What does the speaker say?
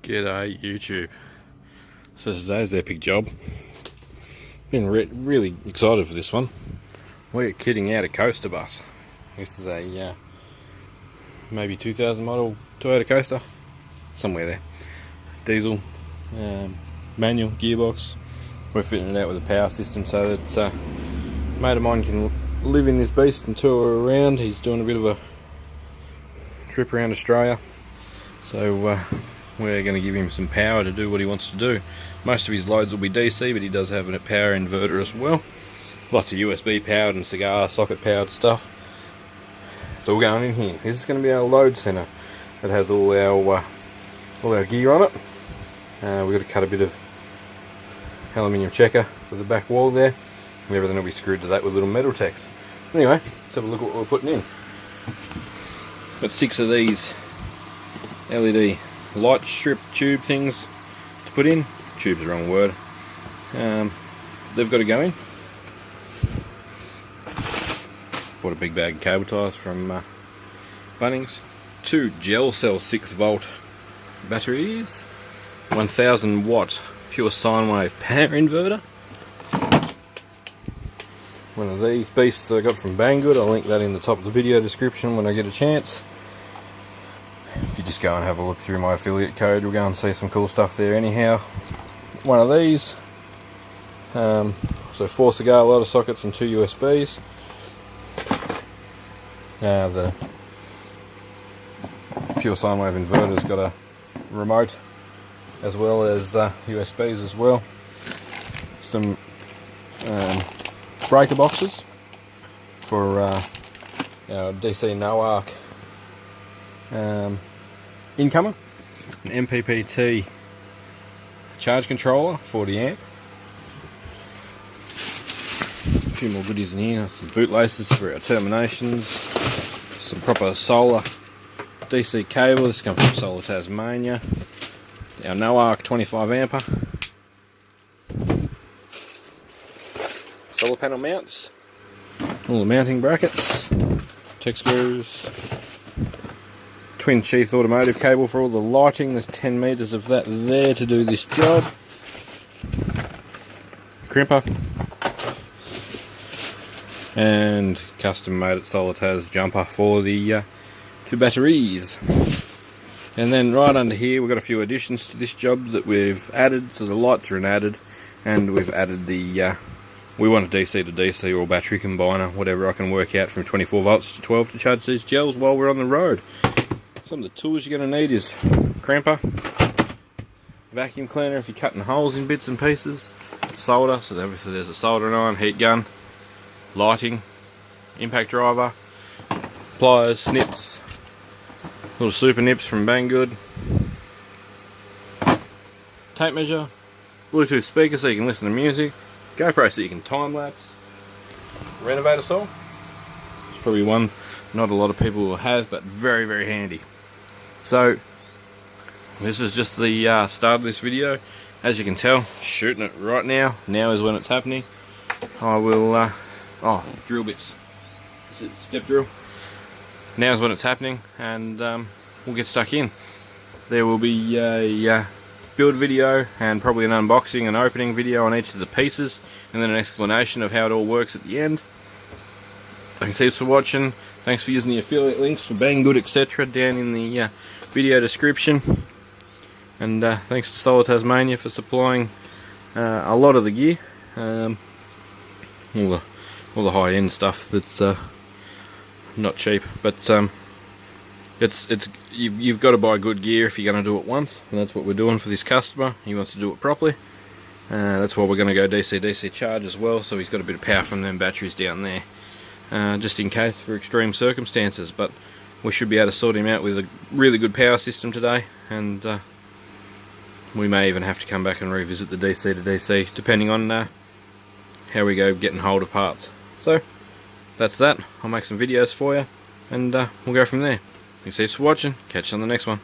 G'day YouTube. So today's epic job. Been really excited for this one. We're kitting out a coaster bus. This is a maybe 2000 model Toyota Coaster, somewhere there. Diesel, manual gearbox. We're fitting it out with a power system so that a mate of mine can live in this beast and tour around. He's doing a bit of a trip around Australia, so we're going to give him some power to do what he wants to do. Most of his loads will be DC, but he does have a power inverter as well. Lots of USB powered and cigar socket powered stuff. It's all going in here. This is going to be our load center that has all our gear on it. We've got to cut a bit of aluminium checker for the back wall there, and everything will be screwed to that with little metal tacks. Anyway, let's have a look at what we're putting in. Got 6 of these LED light strip tube things to put in. Tube's the wrong word. They've got to go in. Bought a big bag of cable ties from Bunnings. 2 gel cell 6-volt batteries. 1000 watt pure sine wave power inverter. One of these beasts that I got from Banggood. I'll link that in the top of the video description when I get a chance. If you just go and have a look through my affiliate code, you'll go and see some cool stuff there anyhow. One of these. So 4 cigar lighter sockets and 2 USBs. The pure sine wave inverter's got a remote as well as USBs as well. Some breaker boxes for our DC no-arc incomer, an MPPT charge controller, 40 amp, a few more goodies in here, some bootlaces for our terminations, some proper solar DC cable. This comes from Solar Tasmania, our no-arc 25 amper, solar panel mounts, all the mounting brackets, tech screws, twin sheath automotive cable for all the lighting. There's 10 meters of that there to do this job. Crimper and custom made at Solar Tas jumper for the 2 batteries. And then right under here we've got a few additions to this job that we've added. So the lights are added, and we've added the we want a DC to DC or battery combiner, whatever I can work out, from 24 volts to 12 to charge these gels while we're on the road. Some of the tools you're going to need is crimper, vacuum cleaner if you're cutting holes in bits and pieces, solder, so obviously there's a soldering iron, heat gun, lighting, impact driver, pliers, snips, little super nips from Banggood, tape measure, Bluetooth speaker so you can listen to music, GoPro so you can time lapse, renovator saw. It's probably one not a lot of people will have, but very, very handy. So this is just the start of this video. As you can tell, shooting it right now. Now is when it's happening. I will drill bits, step drill. Now is when it's happening, and we'll get stuck in. There will be a build video and probably an unboxing and opening video on each of the pieces, and then an explanation of how it all works at the end. Thanks heaps for watching. Thanks for using the affiliate links for Banggood, etc. down in the video description. And thanks to Solar Tasmania for supplying a lot of the gear. All the high-end stuff that's not cheap, but you've got to buy good gear if you're going to do it once, and that's what we're doing for this customer. He wants to do it properly. That's why we're going to go DC charge as well, so he's got a bit of power from them batteries down there. Just in case for extreme circumstances, but we should be able to sort him out with a really good power system today, and we may even have to come back and revisit the DC to DC depending on how we go getting hold of parts. So that's that. I'll make some videos for you, and we'll go from there. Thanks for watching. Catch you on the next one.